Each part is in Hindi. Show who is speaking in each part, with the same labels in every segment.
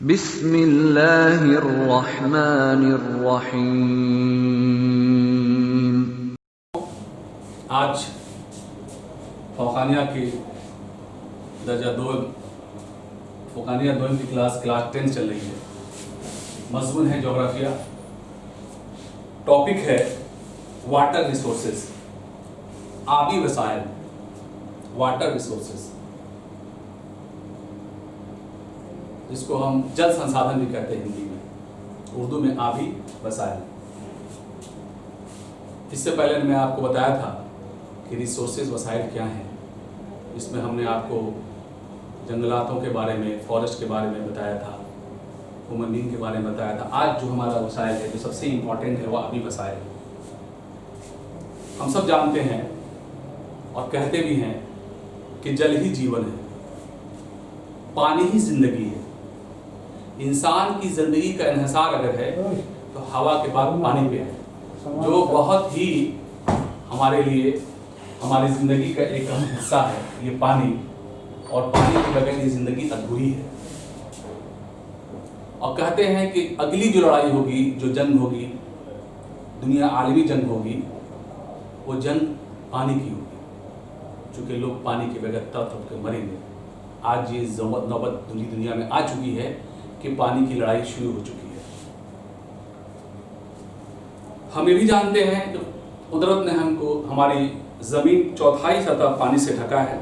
Speaker 1: बिस्मिल्लाहिर्रहमानिर्रहीम।
Speaker 2: आज फौकानिया की दर्जा दो फौकानिया दो की क्लास 10 चल रही है। मज़मून है जोग्राफिया। टॉपिक है वाटर रिसोर्सेज, आबी वसाइल। वाटर रिसोर्सेज जिसको हम जल संसाधन भी कहते हैं हिंदी में, उर्दू में आबी वसाइल। इससे पहले मैं आपको बताया था कि रिसोर्सेज वसाइल क्या हैं। इसमें हमने आपको जंगलातों के बारे में, फॉरेस्ट के बारे में बताया था, ह्यूमन बीइंग के बारे में बताया था। आज जो हमारा वसाइल है, जो सबसे इम्पॉर्टेंट है, वो आबी वसाइल है। हम सब जानते हैं और कहते भी हैं कि जल ही जीवन है, पानी ही जिंदगी है। इंसान की जिंदगी का इन्हिसार अगर है तो हवा के बाद पानी पे है, जो बहुत ही हमारे लिए, हमारी जिंदगी का एक अहम हिस्सा है ये पानी। और पानी के बगैर ये जिंदगी अधूरी है। और कहते हैं कि अगली जो लड़ाई होगी, जो जंग होगी, दुनिया आलमी जंग होगी, वो जंग पानी की होगी, क्योंकि लोग पानी के बगैर तड़प के मरेंगे। आज ये नौबत दुनिया में आ चुकी है कि पानी की लड़ाई शुरू हो चुकी है। हम ये भी जानते हैं कि कुदरत ने हमको, हमारी ज़मीन 1/4 सतह पानी से ढका है,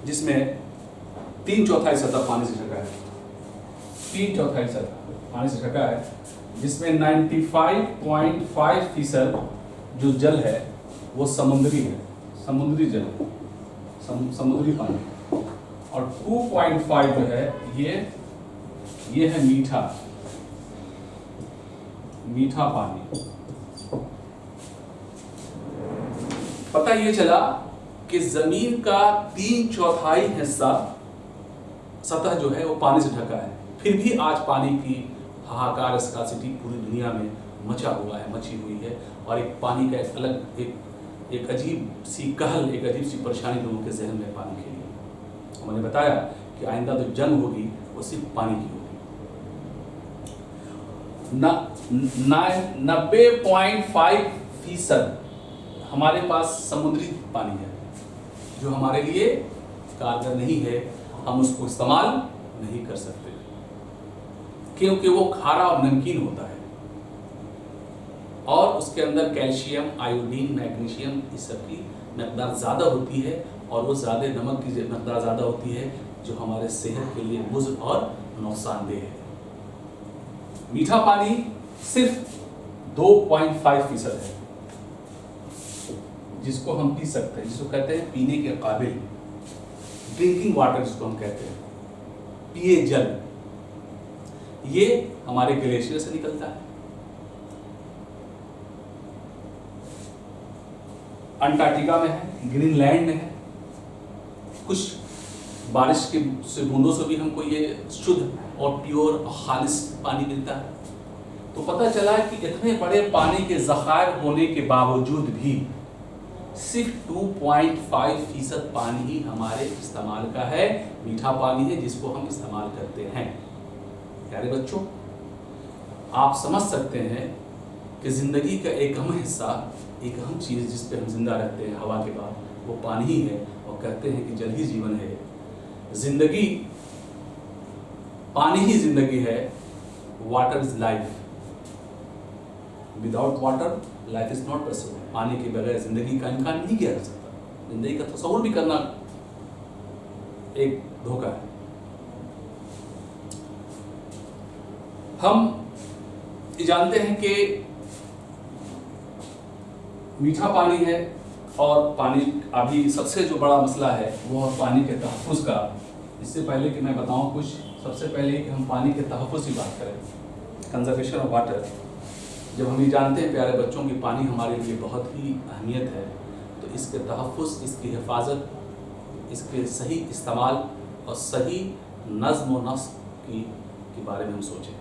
Speaker 2: जिसमें 3/4 सतह पानी से ढका है। 3/4 सतह पानी से ढका है, जिसमें 95.5% जो जल है वो समुद्री है, समुद्री जल, समुद्री पानी। और 2.5 जो है ये है मीठा पानी। पता ये चला कि जमीन का 3/4 हिस्सा सतह जो है वो पानी से ढका है, फिर भी आज पानी की हाहाकार, स्कार्सिटी पूरी दुनिया में मचा हुआ है, मची हुई है। और एक पानी का एक अलग एक अजीब सी कहल, एक अजीब सी परेशानी लोगों के जहन में पानी के लिए। मैंने बताया कि आइंदा जो जंग होगी वो सिर्फ पानी की होगी। 90.5% हमारे पास समुद्री पानी है, जो हमारे लिए कारगर नहीं है। हम उसको इस्तेमाल नहीं कर सकते क्योंकि वो खारा और नमकीन होता है, और उसके अंदर कैल्शियम, आयोडीन, मैग्नीशियम, इस सब की मकदार ज़्यादा होती है, और वो ज़्यादा नमक की मकदार ज़्यादा होती है, जो हमारे सेहत के लिए मुज़र और नुकसानदेह है। मीठा पानी सिर्फ 2.5% है जिसको हम पी सकते हैं, जिसको कहते हैं पीने के काबिल, ड्रिंकिंग वाटर जिसको हम कहते हैं, पिए जल। ये हमारे ग्लेशियर से निकलता है, अंटार्कटिका में है, ग्रीनलैंड में है। कुछ बारिश के से बूंदों से भी हमको ये शुद्ध और प्योर और खालिश पानी मिलता है। तो पता चला कि इतने बड़े पानी के ज़खायर होने के बावजूद भी सिर्फ 2.5% पानी ही हमारे इस्तेमाल का है, मीठा पानी है, जिसको हम इस्तेमाल करते हैं। प्यारे बच्चों, आप समझ सकते हैं कि ज़िंदगी का एक अहम हिस्सा, एक अहम चीज़ जिस पे हम जिंदा रहते हैं हवा के बाद, वो पानी ही है। और कहते हैं कि जल ही जीवन है, जिंदगी, पानी ही जिंदगी है। Water is life, without water life is not possible. पानी के बगैर जिंदगी का इम्कान नहीं किया जा सकता। जिंदगी का तस्वुर भी करना एक धोखा है। हम जानते हैं कि मीठा पानी है, और पानी अभी सबसे जो बड़ा मसला है वो है पानी के तहफ़्फ़ुज़ का। इससे पहले कि मैं बताऊं कुछ, सबसे पहले कि हम पानी के तहफ़्फ़ुज़ की बात करें, कंजर्वेशन ऑफ वाटर। जब हम ये जानते हैं प्यारे बच्चों की पानी हमारे लिए बहुत ही अहमियत है, तो इसके तहफ़्फ़ुज़, इसकी हिफाजत, इसके सही इस्तेमाल और सही नज़्म व नस्क़ के बारे में हम सोचें।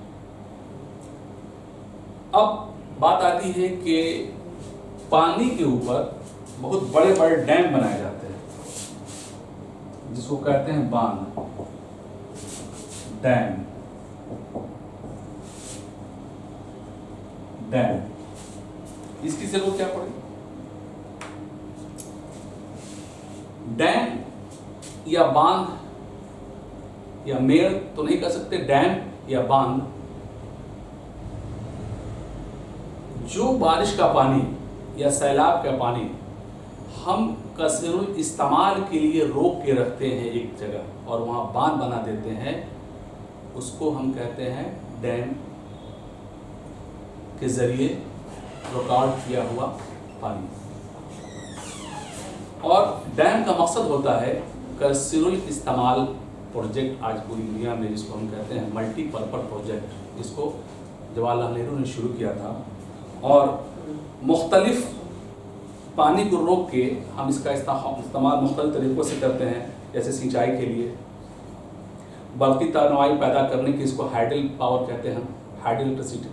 Speaker 2: अब बात आती है कि पानी के ऊपर बहुत बड़े बड़े डैम बनाए जाते हैं, जिसको कहते हैं बांध, डैम। डैम, इसकी जरूरत क्या पड़ेगी? डैम या बांध या मेड़ तो नहीं कर सकते, डैम या बांध जो बारिश का पानी या सैलाब का पानी हम कसरों इस्तेमाल के लिए रोक के रखते हैं एक जगह और वहाँ बांध बना देते हैं, उसको हम कहते हैं डैम के जरिए रिकॉर्ड किया हुआ पानी। और डैम का मकसद होता है कसरों इस्तेमाल प्रोजेक्ट, आज पूरी दुनिया में जिसको हम कहते हैं मल्टीपर्पज़ प्रोजेक्ट, जिसको जवाहरलाल नेहरू ने शुरू किया था। और मुख्तलिफ पानी को रोक के हम इसका इस्तेमाल मुख्तलिफ तरीक़ों से करते हैं, जैसे सिंचाई के लिए, बल्कि तनवाई पैदा करने की, इसको हाइडल पावर कहते हैं, हाइड्रोसिटी,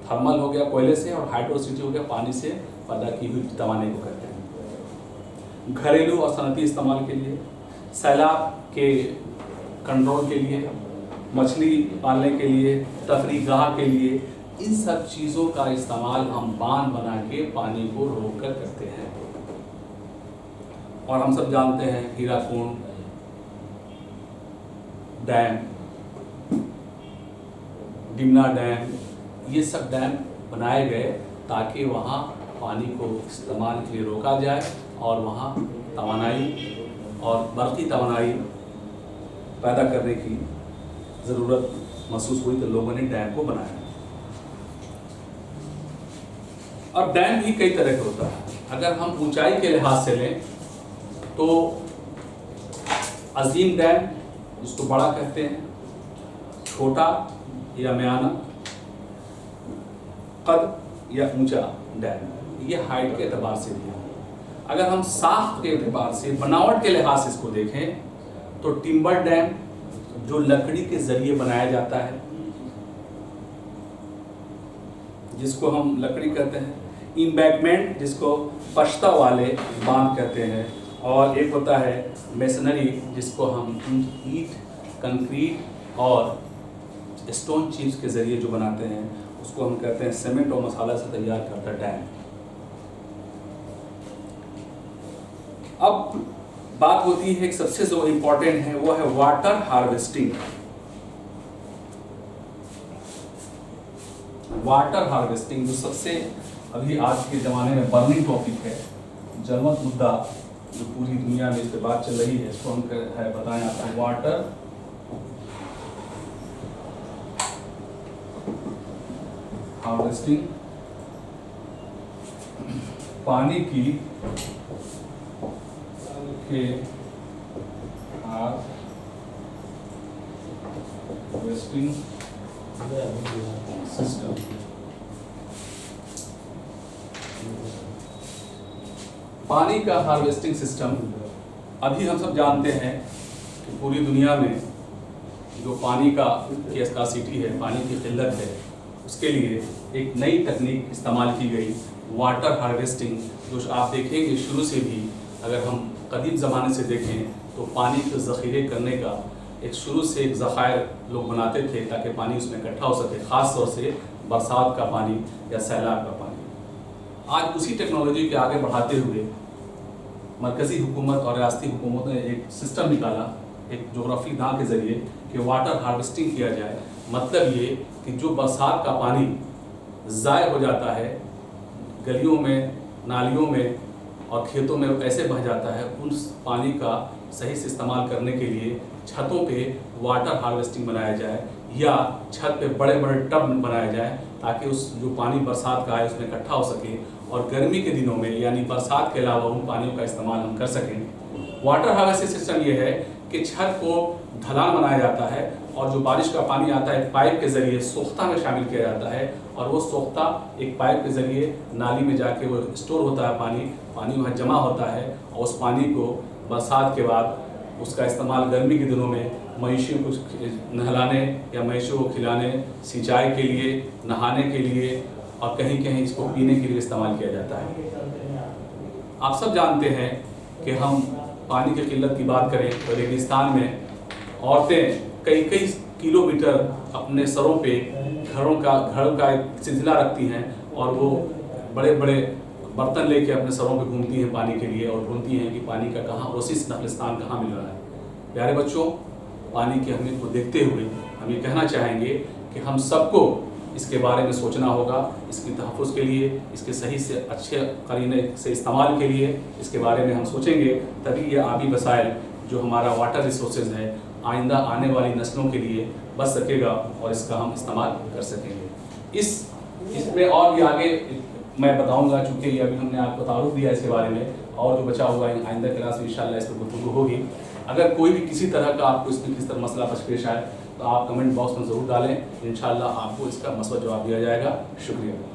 Speaker 2: थर्मल हो गया कोयले से और हाइड्रोसिटी हो गया पानी से पैदा की हुई तवानाई को कहते हैं। घरेलू और सनती इस्तेमाल के लिए, सैलाब के कंट्रोल के लिए, मछली पालने के लिए, तफरीगाह के लिए, इन सब चीज़ों का इस्तेमाल हम बांध बना के पानी को रोक कर करते हैं। और हम सब जानते हैं हीराकुंड डैम, डिमना डैम, ये सब डैम बनाए गए ताकि वहाँ पानी को इस्तेमाल के लिए रोका जाए और वहाँ तवानाई और बरक़ी तवानाई पैदा करने की ज़रूरत महसूस हुई तो लोगों ने डैम को बनाया। अब डैम भी कई तरह का होता है। अगर हम ऊंचाई के लिहाज से लें तो अजीम डैम, जिसको बड़ा कहते हैं, छोटा या म्याना, कद या ऊंचा डैम, ये हाइट के एतबार से भी है। अगर हम साख्त के एतबार से, बनावट के लिहाज से इसको देखें तो टिम्बर डैम जो लकड़ी के जरिए बनाया जाता है, जिसको हम लकड़ी कहते हैं, इम्बैंकमेंट जिसको पश्ता वाले बांध कहते हैं, और एक होता है मेसनरी जिसको हम ईंट, कंक्रीट और स्टोन चिप्स के ज़रिए जो बनाते हैं उसको हम कहते हैं सीमेंट और मसाला से तैयार करता डैम। अब बात होती है, एक सबसे जो इम्पोर्टेंट है वो है वाटर हार्वेस्टिंग। वाटर हार्वेस्टिंग जो सबसे अभी आज के ज़माने में बर्निंग टॉपिक है, जलवंत मुद्दा जो पूरी दुनिया में इस पर बात चल रही है, इसको हम बताएं आपको। वाटर हार्वेस्टिंग, पानी की के हार्वेस्टिंग सिस्टम। पानी का हार्वेस्टिंग सिस्टम, अभी हम सब जानते हैं कि पूरी दुनिया में जो पानी का की स्कार्सिटी है, पानी की किल्लत है, उसके लिए एक नई तकनीक इस्तेमाल की गई, वाटर हार्वेस्टिंग, जो आप देखेंगे शुरू से भी, अगर हम कदीम ज़माने से देखें तो पानी के ज़ख़ीरे करने का एक शुरू से एक ज़ख़ायर लोग बनाते थे ताकि पानी उसमें इकट्ठा हो सके, ख़ास तौर से बरसात का पानी या सैलाब का पानी। आज उसी टेक्नोलॉजी के आगे बढ़ाते हुए मरकज़ी हुकूमत और रियासती हुकूमत ने एक सिस्टम निकाला, एक जोग्राफी दां के ज़रिए, कि वाटर हार्वेस्टिंग किया जाए। मतलब ये कि जो बरसात का पानी ज़ाय हो जाता है, गलियों में, नालियों में और खेतों में ऐसे बह जाता है, उस पानी का सही से इस्तेमाल करने के लिए छतों पे वाटर हार्वेस्टिंग बनाया जाए या छत पे बड़े बड़े टब बनाया जाए ताकि उस जो पानी बरसात का है उसमें इकट्ठा हो सके और गर्मी के दिनों में यानी बरसात के अलावा उन पानियों का इस्तेमाल हम कर सकें। वाटर हार्वेस्टिंग सिस्टम ये है कि छत को ढलान बनाया जाता है और जो बारिश का पानी आता है पाइप के ज़रिए सोख्ता में शामिल किया जाता है और वो सोख्ता एक पाइप के ज़रिए नाली में जाके वो स्टोर होता है, पानी वहाँ जमा होता है और उस पानी को बरसात के बाद उसका इस्तेमाल गर्मी के दिनों में मवेशियों को नहलाने या मवेशियों को खिलाने, सिंचाई के लिए, नहाने के लिए और कहीं कहीं इसको पीने के लिए इस्तेमाल किया जाता है। आप सब जानते हैं कि हम पानी की किल्लत की बात करें तो रेगिस्तान में औरतें कई किलोमीटर अपने सरों पे घरों का एक सिलसिला रखती हैं और वो बड़े बड़े बर्तन लेके अपने सरों पे घूमती हैं पानी के लिए और ढूंढती हैं कि पानी का कहाँ ओसिस नखलिस्तान कहाँ मिल रहा है। प्यारे बच्चों, पानी की अहमियत को देखते हुए हम ये कहना चाहेंगे कि हम सबको इसके बारे में सोचना होगा, इसकी तहफ़्फ़ुज़ के लिए, इसके सही से अच्छे करीने से इस्तेमाल के लिए इसके बारे में हम सोचेंगे, तभी ये आबी वसाइल जो हमारा वाटर रिसोर्सेज है आइंदा आने वाली नस्लों के लिए बच सकेगा और इसका हम इस्तेमाल कर सकेंगे। इसमें और भी आगे मैं बताऊंगा, चूँकि ये अभी हमने आपको तारुफ दिया इसके बारे में, और जो बचा हुआ है आइंदा क्लास में इंशाल्लाह इस पर गुफ्तगू होगी। अगर कोई भी किसी तरह का आपको इसमें किस तरह मसला पेश आए तो आप कमेंट बॉक्स में ज़रूर डालें, इंशाल्लाह आपको इसका मसला जवाब दिया जाएगा। शुक्रिया।